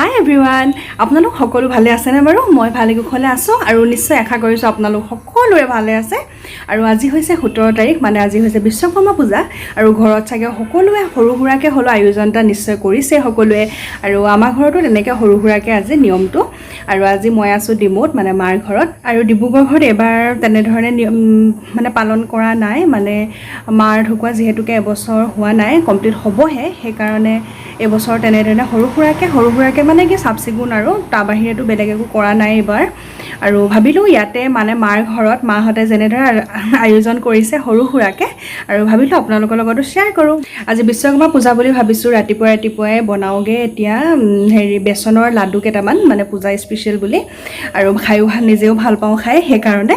হাই everyone আপোনালোক সকলো ভালে আছেনে বাৰু মই ভালে কুশলে আছো আৰু নিশ্চয় আশা কৰিছো আপোনালোক সকলোৰে ভালে আছে আৰু আজি হৈছে 17 তাৰিখ মানে আজি হৈছে বিশ্বকৰ্মা পূজা আৰু ঘৰত চাগে সকলোৱে সৰু হুৰাকে হলো আয়োজনটা নিশ্চয় কৰিছে সকলোৱে আৰু আমাৰ ঘৰতো তেনেকৈ সৰু হুৰাকে আজি নিয়মটো আৰু আজি মই আছো ডিমোত মানে মাৰ ঘৰত আৰু ডিব্ৰুগড় ঘৰত এবাৰ তেনে ধৰণে মানে পালন কৰা নাই মানে মাৰ ঢুকুৱা যেহেতুকে এবছৰ হোৱা নাই কমপ্লিট হ'বহে সেই কাৰণে এবছৰ তেনে ধৰণে সৰু হুৰাকে মানে কি সাবচিগুণ আৰু তাৰ বাহিৰেতো বেলেগ একো কৰা নাই এবাৰ আৰু ভাবিলো ইয়াতে মানে মাৰ ঘৰত মাহতে যেনেদৰে আয়োজন কৰিছে সৰু হুৰাকে আৰু ভাবিলো আপোনালোকৰ লগতো শ্বেয়াৰ কৰো আজি বিশ্বকৰ্মা পূজা বুলি ভাবিছো ৰাতিপুৱাই বনাওগে এতিয়া হেৰি বেচনৰ লাডু কেইটামান মানে পূজা স্পেশাল বুলি আৰু খাইও নিজেও ভাল পাওঁ খাই সেই কাৰণে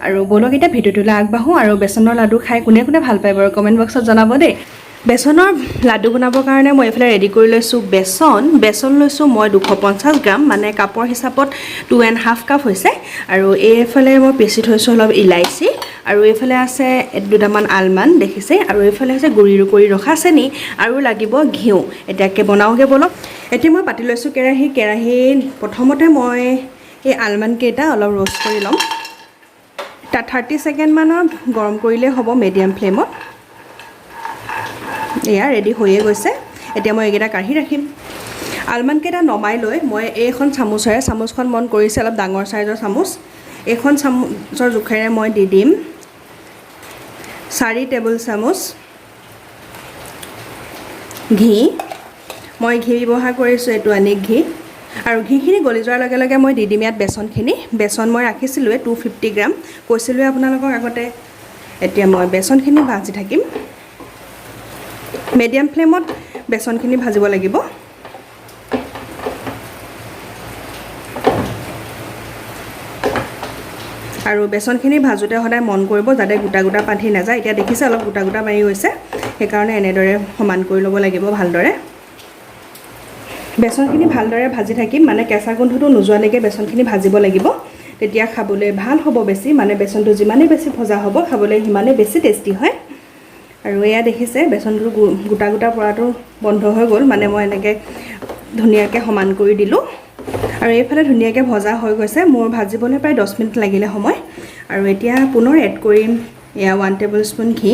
আৰু বলক এতিয়া ভিডিঅ'টোলৈ আগবাঢ়ো আৰু বেচনৰ লাডু খাই কোনে কোনে ভাল পায় বাৰু কমেন্ট বক্সত জনাব দেই বেচনৰ লাডু বনাবৰ কাৰণে মই এফালে ৰেডি কৰি লৈছোঁ বেচন লৈছোঁ মই 250 গ্ৰাম মানে কাপৰ হিচাপত 2.5 কাপ হৈছে আৰু এইফালে মই পিচি থৈছোঁ অলপ ইলাইচি আৰু এইফালে আছে দুটামান আলমণ্ড দেখিছে আৰু এইফালে হৈছে গুড়ি কৰি ৰখা চেনি আৰু লাগিব ঘিউ এতিয়াকে বনাওগে বলক এতিয়া মই পাতি লৈছোঁ কেৰাহী প্ৰথমতে মই এই আলমণ্ড কেইটা অলপ ৰোষ্ট কৰি ল'ম তাত 30 ছেকেণ্ড মানৰ গৰম কৰিলে হ'ব মিডিয়াম ফ্লেমত এয়া ৰেডি হৈয়ে গৈছে এতিয়া মই এইকেইটা কাঢ়ি ৰাখিম আলমণ্ড কেইটা নমাই লৈ মই এইখন চামুচখন মন কৰিছে অলপ ডাঙৰ সাইজৰ চামুচ এইখন চামুচৰ জোখেৰে মই দি দিম 4 টেবুল চামুচ ঘি মই ঘি ব্যৱহাৰ কৰিছোঁ এইটো আনিক ঘি আৰু ঘিখিনি গলি যোৱাৰ লগে লগে মই দি দিম ইয়াত বেচন মই ৰাখিছিলোঁৱে 250 গ্ৰাম কৈছিলোঁৱে আপোনালোকক আগতে এতিয়া মই বেচনখিনি ভাজি থাকিম মিডিয়াম ফ্লেমত বেচনখিনি ভাজিব লাগিব আৰু বেচনখিনি ভাজোতে সদায় মন কৰিব যাতে গোটা পাঠি নাযায় এতিয়া দেখিছে অলপ গোটা মাৰি গৈছে সেইকাৰণে এনেদৰে সমান কৰি ল'ব লাগিব ভালদৰে বেচনখিনি ভালদৰে ভাজি থাকিম মানে কেঁচা গোন্ধটো নোযোৱালৈকে বেচনখিনি ভাজিব লাগিব তেতিয়া খাবলৈ ভাল হ'ব বেছি মানে বেচনটো যিমানেই বেছি ভজা হ'ব খাবলৈ সিমানেই বেছি টেষ্টি হয় আৰু এয়া দেখিছে বেচনটো গোটা পৰাটো বন্ধ হৈ গ'ল মানে মই এনেকৈ ধুনীয়াকৈ সমান কৰি দিলোঁ আৰু এইফালে ধুনীয়াকৈ ভজা হৈ গৈছে মোৰ ভাজিবলৈ প্ৰায় 10 মিনিট লাগিলে সময় আৰু এতিয়া পুনৰ এড কৰিম এয়া 1 টেবুল স্পুন ঘি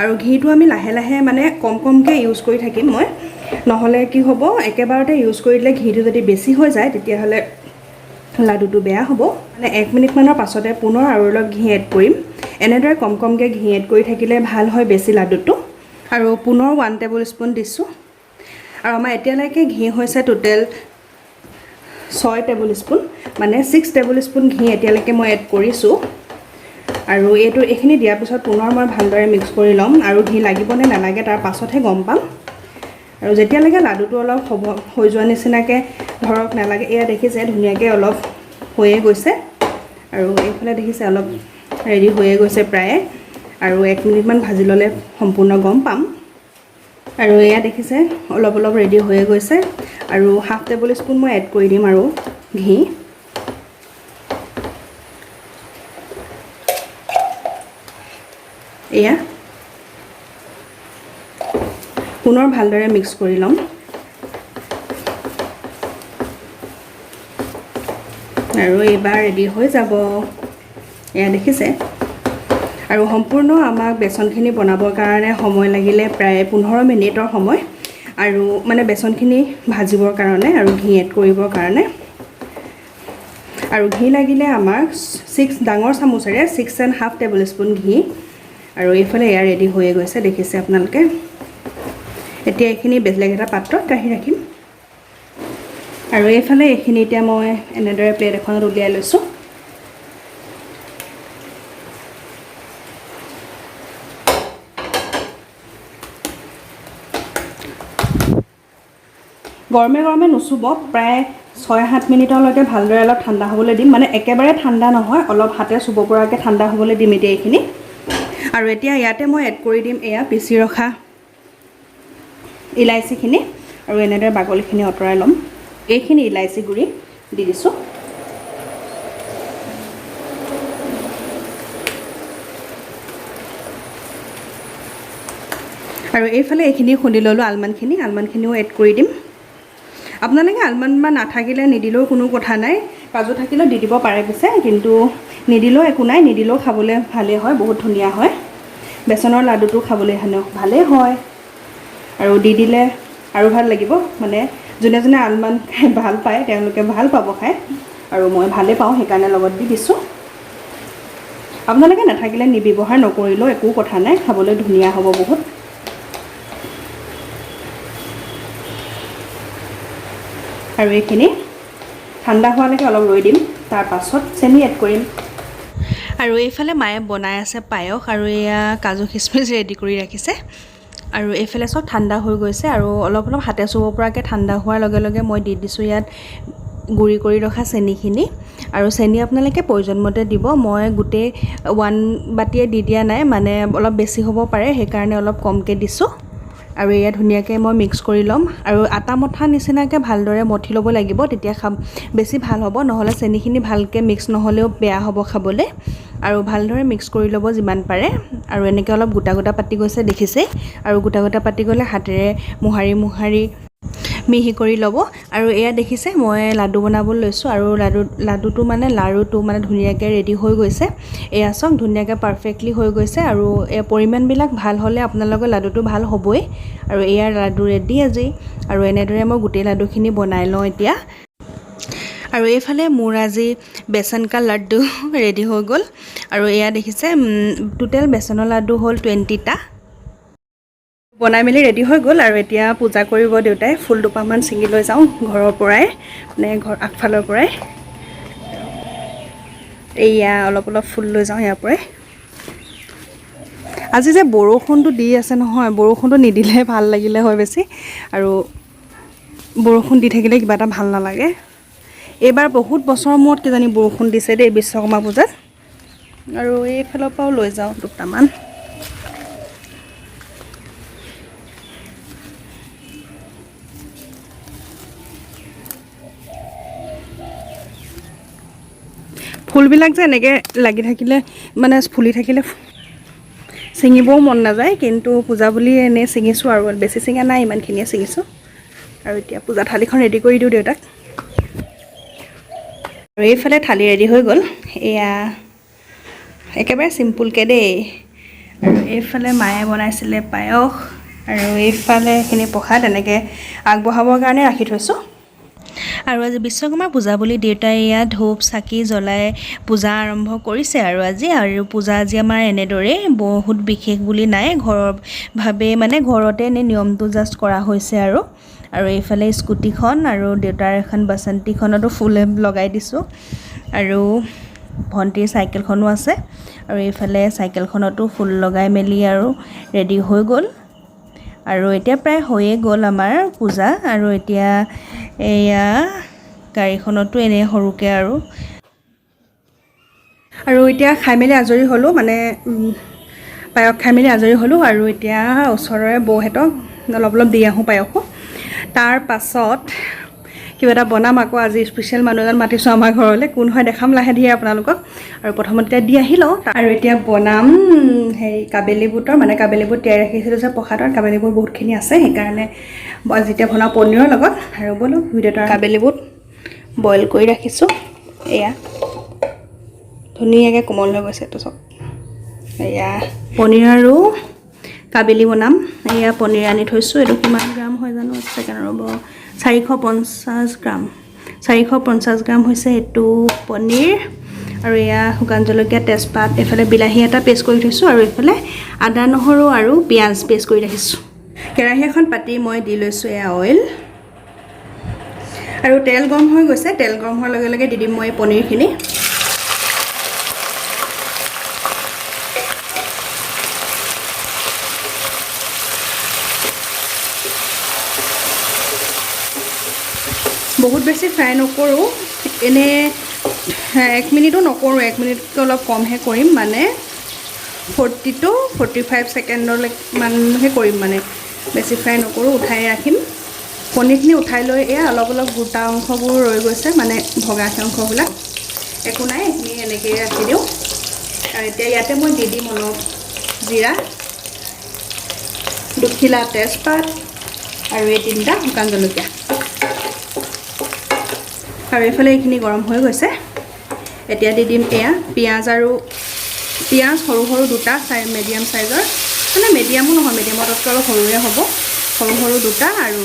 আৰু ঘিটো আমি লাহে মানে কমকৈ ইউজ কৰি থাকিম মই নহ'লে কি হ'ব একেবাৰতে ইউজ কৰি দিলে ঘিটো যদি বেছি হৈ যায় তেতিয়াহ'লে লাডুটো বেয়া হ'ব মানে 1 মিনিটমানৰ পাছতে পুনৰ আৰু অলপ ঘি এড কৰিম এনেদৰে কমকৈ ঘি এড কৰি থাকিলে ভাল হয় বেছি লাডুটো আৰু পুনৰ 1 টেবুল স্পুন দিছোঁ আৰু আমাৰ এতিয়ালৈকে ঘি হৈছে টোটেল 6 টেবুল স্পুন মানে 6 টেবুল স্পুন ঘি এতিয়ালৈকে মই এড কৰিছোঁ আৰু এইখিনি দিয়াৰ পিছত পুনৰ মই ভালদৰে মিক্স কৰি ল'ম আৰু ঘি লাগিব নে নালাগে তাৰ পাছতহে গম পাম আৰু যেতিয়ালৈকে লাডুটো অলপ হৈ যোৱা নিচিনাকৈ ধৰক নালাগে এয়া দেখিছে ধুনীয়াকৈ অলপ হৈয়ে গৈছে আৰু এইফালে দেখিছে অলপ ৰেডি হৈয়ে গৈছে প্ৰায় আৰু 1 মিনিটমান ভাজি ল'লে সম্পূৰ্ণ গম পাম আৰু এয়া দেখিছে অলপ ৰেডি হৈয়ে গৈছে আৰু 1/2 টেবুল স্পুন মই এড কৰি দিম আৰু ঘি এয়া পুনৰ ভালদৰে মিক্স কৰি ল'ম আৰু এইবাৰ ৰেডি হৈ যাব এয়া দেখিছে আৰু সম্পূৰ্ণ আমাক বেচনখিনি বনাবৰ কাৰণে সময় লাগিলে প্ৰায় 15 মিনিটৰ সময় আৰু মানে বেচনখিনি ভাজিবৰ কাৰণে আৰু ঘি এড কৰিবৰ কাৰণে আৰু ঘি লাগিলে আমাক ডাঙৰ চামুচেৰে 6.5 টেবুল স্পুন ঘি আৰু এইফালে এয়া ৰেডি হৈয়ে গৈছে দেখিছে আপোনালোকে এতিয়া এইখিনি বেলেগ এটা পাত্ৰত কাঢ়ি ৰাখিম আৰু এইফালে এইখিনি এতিয়া মই এনেদৰে প্লেট এখনত উলিয়াই লৈছোঁ গৰমে নুচুব প্ৰায় 6-7 মিনিটলৈকে ভালদৰে অলপ ঠাণ্ডা হ'বলৈ দিম মানে একেবাৰে ঠাণ্ডা নহয় অলপ হাতে চুব পৰাকৈ ঠাণ্ডা হ'বলৈ দিম এতিয়া এইখিনি আৰু এতিয়া ইয়াতে মই এড কৰি দিম এয়া পিচি ৰখা ইলাইচিখিনি আৰু এনেদৰে বাকলিখিনি আঁতৰাই ল'ম এইখিনি ইলাইচি গুড়ি দি দিছোঁ আৰু এইফালে এইখিনি খুন্দি ল'লোঁ আলমণ্ডখিনিও এড কৰি দিম আপোনালোকে আলমণ্ড বা নাথাকিলে নিদিলেও কোনো কথা নাই, কাজু থাকিলেও দি দিব পাৰে পিছে, কিন্তু নিদিলেও একো নাই, নিদিলেও খাবলৈ ভালেই হয়, বহুত ধুনীয়া হয়। বেচনৰ লাডুটো খাবলৈ ভালেই হয় আৰু দি দিলে আৰু ভাল লাগিব। মানে যোনে যোনে আলমণ্ড খাই ভাল পায় তেওঁলোকে ভাল পাব খাই, আৰু মই ভালেই পাওঁ সেইকাৰণে লগত দি দিছোঁ। আপোনালোকে নাথাকিলে ব্যৱহাৰ নকৰিলেও একো কথা নাই, খাবলৈ ধুনীয়া হ'ব বহুত। আৰু এইখিনি ঠাণ্ডা হোৱালৈকে অলপ ৰৈ দিম, তাৰ পাছত চেনি এড কৰিম। আৰু এইফালে মায়ে বনাই আছে পায়স, আৰু এয়া কাজু খিচমিচ ৰেডি কৰি ৰাখিছে। আৰু এইফালে চব ঠাণ্ডা হৈ গৈছে, আৰু অলপ অলপ হাতে চুব পৰাকৈ ঠাণ্ডা হোৱাৰ লগে লগে মই দি দিছোঁ ইয়াত গুড়ি কৰি ৰখা চেনিখিনি। আৰু চেনি আপোনালোকে প্ৰয়োজন মতে দিব, মই গোটেই 1 বাতিয়ে দি দিয়া নাই, মানে অলপ বেছি হ'ব পাৰে সেইকাৰণে অলপ কমকৈ দিছোঁ। আৰু এয়া ধুনীয়াকৈ মই মিক্স কৰি ল'ম, আৰু আটা মঠা নিচিনাকৈ ভালদৰে মঠি ল'ব লাগিব, তেতিয়া বেছি ভাল হ'ব, নহ'লে চেনিখিনি ভালকৈ মিক্স নহ'লেও বেয়া হ'ব খাবলৈ। আৰু ভালদৰে মিক্স কৰি ল'ব যিমান পাৰে। আৰু এনেকৈ অলপ গোটা গোটা পাতি গৈছে দেখিছেই, আৰু গোটা গোটা পাতি গ'লে হাতেৰে মোহাৰি মোহাৰি মিহি কৰি ল'ব। আৰু এয়া দেখিছে মই লাডু বনাবলৈ লৈছোঁ, আৰু লাডুটো মানে লাড়ুটো মানে ধুনীয়াকৈ ৰেডি হৈ গৈছে। এয়া চাওক ধুনীয়াকৈ পাৰফেক্টলি হৈ গৈছে, আৰু এই পৰিমাণবিলাক ভাল হ'লে আপোনালোকৰ লাডুটো ভাল হ'বই। আৰু এয়া লাডু ৰেডি আজি, আৰু এনেদৰে মই গোটেই লাডুখিনি বনাই লওঁ এতিয়া। আৰু এইফালে মোৰ আজি বেচন কা লাড্ডু ৰেডি হৈ গ'ল, আৰু এয়া দেখিছে টোটেল বেচনৰ লাডু হ'ল 20টা বনাই মেলি ৰেডি হৈ গ'ল। আৰু এতিয়া পূজা কৰিব দেউতাই, ফুল দুপাহমান ছিঙি লৈ যাওঁ ঘৰৰ পৰাই, মানে ঘৰ আগফালৰ পৰাই। এয়া অলপ অলপ ফুল লৈ যাওঁ ইয়াৰ পৰাই। আজি যে বৰষুণটো দি আছে নহয়, বৰষুণটো নিদিলে ভাল লাগিলে হয় বেছি, আৰু বৰষুণ দি থাকিলে কিবা এটা ভাল নালাগে। এইবাৰ বহুত বছৰৰ মূৰত কিজানি বৰষুণ দিছে দেই বিশ্বকৰ্মা পূজাত। আৰু এইফালৰ পৰাও লৈ যাওঁ দুটামান। ফুলবিলাক যে এনেকৈ লাগি থাকিলে মানে ফুলি থাকিলে ছিঙিবও মন নাযায়, কিন্তু পূজা বুলি এনেই ছিঙিছোঁ, আৰু বেছি ছিঙা নাই, ইমানখিনিয়ে ছিঙিছোঁ। আৰু এতিয়া পূজা থালিখন ৰেডি কৰি দিওঁ দেউতাক। আৰু এইফালে থালি ৰেডি হৈ গ'ল, এয়া একেবাৰে চিম্পুলকৈ দেই। আৰু এইফালে মায়ে বনাইছিলে পায়স, আৰু এইফালে এইখিনি প্ৰসাদ এনেকৈ আগবঢ়াবৰ কাৰণে ৰাখি থৈছোঁ। আৰু আজি বিশ্বকৰ্মা পূজা বুলি দেউতাই ইয়াত ধূপ চাকি জ্বলাই পূজা আৰম্ভ কৰিছে। আৰু পূজা আজি আমাৰ এনেদৰেই, বহুত বিশেষ বুলি নাই, ঘৰৰভাৱে মানে ঘৰতে এনে নিয়মটো জাষ্ট কৰা হৈছে। আৰু এইফালে স্কুটিখন আৰু দেউতাৰ এখন বাচন্তিখনতো ফুল লগাই দিছোঁ, আৰু ভণ্টিৰ চাইকেলখনো আছে, আৰু এইফালে চাইকেলখনতো ফুল লগাই মেলি আৰু ৰেডি হৈ গ'ল। আৰু এতিয়া প্ৰায় হৈয়ে গ'ল আমাৰ পূজা। আৰু এতিয়া এয়া গাড়ীখনতো এনেই সৰুকৈ আৰু এতিয়া খাই মেলি আজৰি হ'লোঁ, মানে পায়স খাই মেলি আজৰি হ'লোঁ। আৰু এতিয়া ওচৰৰে বৌহঁতক অলপ অলপ দি আহোঁ পায়সো। তাৰ পাছত কিবা এটা বনাম আকৌ, আজি স্পেচিয়েল মানুহ এজন মাতিছোঁ আমাৰ ঘৰলৈ, কোন হয় দেখাম লাহে ধীৰে আপোনালোকক। আৰু প্ৰথমতে দি আহি লওঁ, আৰু এতিয়া বনাম কাবেলী বুটৰ, মানে কাবেলী বুট তিয়াই ৰাখিছিলোঁ যে প্ৰসাদত, কাবেলী বুট বহুতখিনি আছে, সেইকাৰণে যেতিয়া বনাওঁ পনীৰৰ লগত। আৰু ব'লো ভিডিঅ'টো, কাবেলী বুট বইল কৰি ৰাখিছোঁ, এয়া ধুনীয়াকৈ কোমল হৈ গৈছে এইটো চব। এয়া পনীৰ আৰু কাবেলী বনাম। এয়া পনীৰ আনি থৈছোঁ, এইটো কিমান গ্ৰাম হয় জানো, এক ছেকেণ্ড ৰ'ব, 450 গ্ৰাম, 450 গ্ৰাম হৈছে এইটো পনীৰ। আৰু এয়া শুকান জলকীয়া, তেজপাত, এইফালে বিলাহী এটা পেষ্ট কৰি থৈছোঁ, আৰু এইফালে আদা নহৰু আৰু পিঁয়াজ পেষ্ট কৰি ৰাখিছোঁ। কেৰাহী এখন পাতি মই দি লৈছোঁ এয়া অইল, আৰু তেল গৰম হৈ গৈছে, তেল গৰম হোৱাৰ লগে লগে দি দিম মই পনীৰখিনি। বহুত বেছি ফ্ৰাই নকৰোঁ, এনেই 1 মিনিটো নকৰোঁ, 1 মিনিটকৈ অলপ কমহে কৰিম, মানে 40 to 45 ছেকেণ্ডলৈমানহে কৰিম, মানে বেছি ফ্ৰাই নকৰোঁ, উঠাই ৰাখিম। পনীৰখিনি উঠাই লৈ এয়া অলপ অলপ গোটা অংশবোৰ ৰৈ গৈছে, মানে ভগা অংশবিলাক, একো নাই, এইখিনি এনেকৈয়ে ৰাখি দিওঁ। আৰু এতিয়া ইয়াতে মই দি দিম অলপ জিৰা, দুখিলা তেজপাত, আৰু এই 3টা শুকান জলকীয়া। আৰু এইফালে এইখিনি গৰম হৈ গৈছে এতিয়া দি দিম এয়া পিঁয়াজ সৰু সৰু দুটা মিডিয়াম সাইজৰ মানে মিডিয়ামো নহয় মিডিয়ামতকৈ অলপ সৰুৱে হ'ব সৰু সৰু দুটা আৰু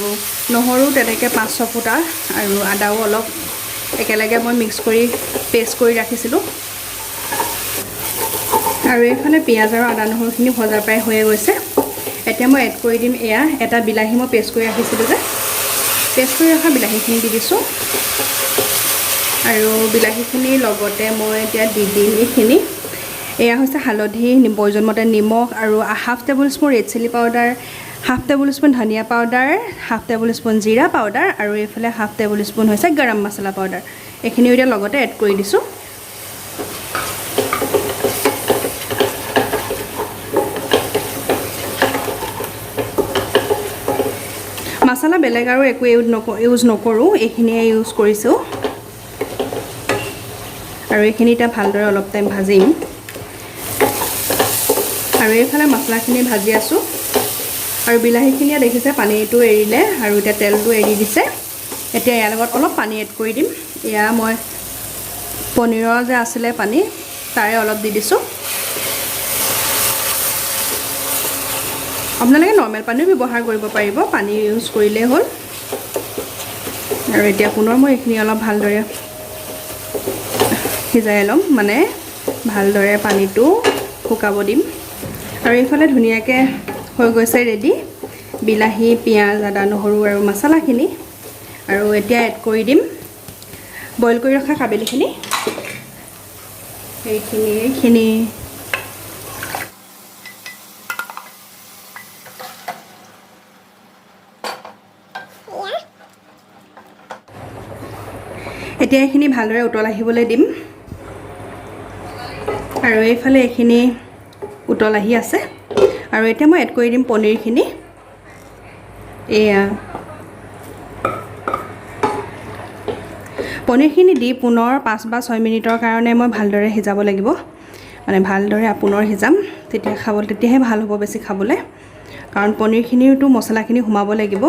নহৰু তেনেকৈ 5-6 ফুটা আৰু আদাও অলপ একেলগে মই মিক্স কৰি পেষ্ট কৰি ৰাখিছিলোঁ আৰু এইফালে পিঁয়াজ আৰু আদা নহৰুখিনি ভজা প্ৰায় হৈয়ে গৈছে এতিয়া মই এড কৰি দিম এয়া এটা বিলাহী মই পেষ্ট কৰি ৰাখিছিলোঁ যে পেষ্ট কৰি ৰখা বিলাহীখিনি দি দিছোঁ আৰু বিলাহীখিনিৰ লগতে মই এতিয়া দি দিম এইখিনি এয়া হৈছে হালধি প্ৰয়োজন মতে নিমখ আৰু half tablespoon red chili powder half tablespoon ধনিয়া পাউডাৰ হাফ টেবুল স্পুন জিৰা পাউডাৰ আৰু এইফালে হাফ টেবুল স্পুন হৈছে গৰম মছলা পাউডাৰ এইখিনিও এতিয়া লগতে এড কৰি দিছোঁ মছলা বেলেগ আৰু একো ইউজ নকৰোঁ এইখিনিয়ে ইউজ কৰিছোঁ আৰু এইখিনি এতিয়া ভালদৰে অলপ টাইম ভাজিম আৰু এইফালে মছলাখিনি ভাজি আছোঁ আৰু বিলাহীখিনিয়ে দেখিছে পানীটো এৰিলে আৰু এতিয়া তেলটো এৰি দিছে এতিয়া ইয়াৰ লগত অলপ পানী এড কৰি দিম এয়া মই পনীৰৰ যে আছিলে পানী তাৰে অলপ দি দিছোঁ আপোনালোকে নৰ্মেল পানীও ব্যৱহাৰ কৰিব পাৰিব পানী ইউজ কৰিলেই হ'ল আৰু এতিয়া পুনৰ মই এইখিনি অলপ ভালদৰে সিজাই ল'ম মানে ভালদৰে পানীটো শুকাব দিম আৰু এইফালে ধুনীয়াকৈ হৈ গৈছে ৰেডি বিলাহী পিঁয়াজ আদা নহৰু আৰু মছলাখিনি আৰু এতিয়া এড কৰি দিম বইল কৰি ৰখা কাবেলিখিনি এইখিনি এতিয়া এইখিনি ভালদৰে উতল আহিবলৈ দিম আৰু এইফালে এইখিনি উতল আহি আছে আৰু এতিয়া মই এড কৰি দিম পনীৰখিনি এয়া পনীৰখিনি দি পুনৰ 5 বা 6 মিনিটৰ কাৰণে মই ভালদৰে সিজাব লাগিব মানে ভালদৰে পুনৰ সিজাম তেতিয়াহে ভাল হ'ব বেছি খাবলৈ কাৰণ পনীৰখিনিতো মছলাখিনি সোমাব লাগিব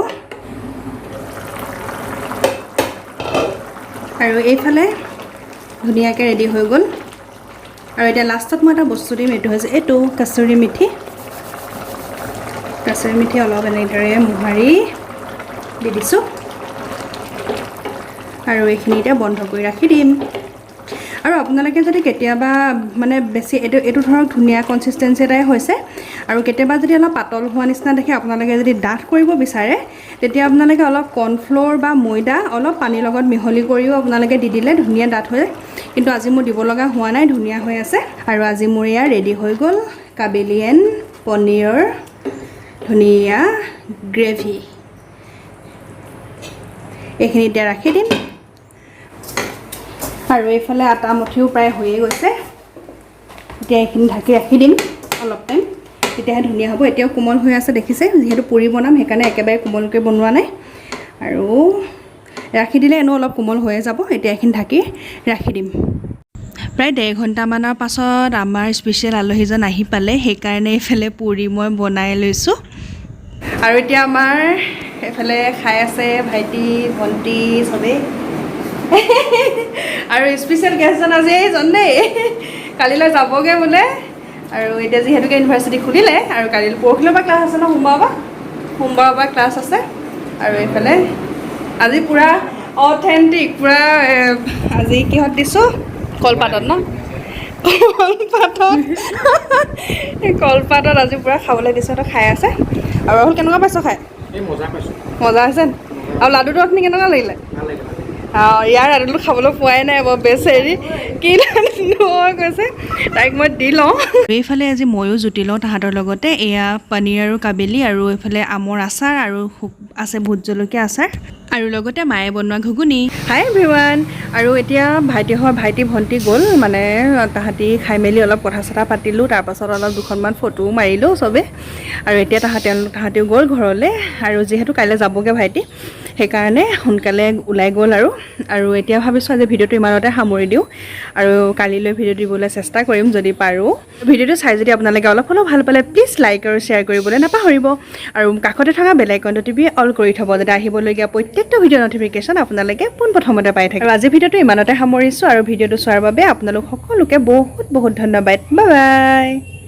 আৰু এইফালে ধুনীয়াকৈ ৰেডি হৈ গ'ল আৰু এতিয়া লাষ্টত মই এটা বস্তু দিম এইটো হৈছে এইটো কচুৰি মেথি অলপ এনেদৰে মোহাৰি দি দিছোঁ আৰু এইখিনি এতিয়া বন্ধ কৰি ৰাখি দিম আৰু আপোনালোকে যদি কেতিয়াবা মানে বেছি এইটো ধৰক ধুনীয়া কনচিষ্টেঞ্চি এটাই হৈছে আৰু কেতিয়াবা যদি অলপ পাতল হোৱা নিচিনা দেখে আপোনালোকে যদি ডাঠ কৰিব বিচাৰে তেতিয়া আপোনালোকে অলপ কৰ্ণফ্ল'ৰ বা ময়দা অলপ পানীৰ লগত মিহলি কৰিও আপোনালোকে দি দিলে ধুনীয়া ডাঠ হয় কিন্তু আজি মোৰ দিব লগা হোৱা নাই ধুনীয়া হৈ আছে আৰু আজি মোৰ এয়া ৰেডি হৈ গ'ল কাবেলি এণ্ড পনীৰৰ ধুনীয়া গ্ৰেভি এইখিনি এতিয়া ৰাখি দিম আৰু এইফালে আটা মুঠিও প্ৰায় হৈয়ে গৈছে এতিয়া এইখিনি ঢাকি ৰাখি দিম অলপ টাইম তেতিয়াহে ধুনীয়া হ'ব এতিয়াও কোমল হৈ আছে দেখিছে যিহেতু পুৰি বনাম সেইকাৰণে একেবাৰে কোমলকৈ বনোৱা নাই আৰু ৰাখি দিলে এনেও অলপ কোমল হৈয়ে যাব এতিয়া এইখিনি ঢাকি ৰাখি দিম প্ৰায় 1.5 ঘণ্টামানৰ পাছত আমাৰ স্পেচিয়েল আলহীজন আহি পালে সেইকাৰণে এইফালে পুৰি মই বনাই লৈছোঁ আৰু এতিয়া আমাৰ এইফালে খাই আছে ভাইটি ভণ্টি চবেই আৰু স্পেচিয়েল গেষ্টজন আজি এইজন দেই কালিলৈ যাবগৈ বোলে আৰু এতিয়া যিহেতুকে ইউনিভাৰ্চিটি খুলিলে আৰু পৰহিলৈ পৰা ক্লাছ আছে ন সোমবাৰৰ পৰা ক্লাছ আছে আৰু এইফালে আজি পূৰা অথেণ্টিক পূৰা আজি কিহত দিছোঁ কলপাতত ন কলপাতত আজি পূৰা খাবলৈ দিছোঁ তো খাই আছে আৰু ৰাহুল কেনেকুৱা পাইছ খাই মজা হৈছে আৰু লাডুটো আপুনি কেনেকুৱা লাগিলে ইয়াৰ লাডুটো খাবলৈ পোৱাই নাই বৰ বেচেৰি কি লাডু কৈছে তাইক মই দি লওঁ এইফালে আজি ময়ো জুতি লওঁ তাহাঁতৰ লগতে এয়া পনীৰ আৰু কাবেলি আৰু এইফালে আমৰ আচাৰ আৰু আছে ভোট জলকীয়া আচাৰ আৰু লগতে মায়ে বনোৱা ঘুগুনি হাই এভৰিৱান আৰু এতিয়া ভাইটি ভণ্টি গ'ল মানে তাহাঁতি খাই মেলি অলপ কথা চথা পাতিলোঁ তাৰপাছত অলপ দুখনমান ফটোও মাৰিলোঁ চবেই আৰু এতিয়া তাহাঁতিও গ'ল ঘৰলৈ আৰু যিহেতু কাইলৈ যাবগৈ ভাইটি সেইকাৰণে সোনকালে ওলাই গ'ল আৰু এতিয়া ভাবিছোঁ আজি ভিডিঅ'টো ইমানতে সামৰি দিওঁ আৰু কালিলৈ ভিডিঅ' দিবলৈ চেষ্টা কৰিম যদি পাৰোঁ ভিডিঅ'টো চাই যদি আপোনালোকে অলপ হ'লেও ভাল পালে প্লিজ লাইক আৰু শ্বেয়াৰ কৰিবলৈ নাপাহৰিব আৰু কাষতে থকা বেল আইকনটো টিপি অল কৰি থ'ব যাতে আহিবলগীয়া প্ৰত্যেকটো ভিডিঅ' নটিফিকেশ্যন আপোনালোকে পোনপ্ৰথমতে পাই থাকে আৰু আজি ভিডিঅ'টো ইমানতে সামৰিছোঁ আৰু ভিডিঅ'টো চোৱাৰ বাবে আপোনালোক সকলোকে বহুত বহুত ধন্যবাদ বাই বাই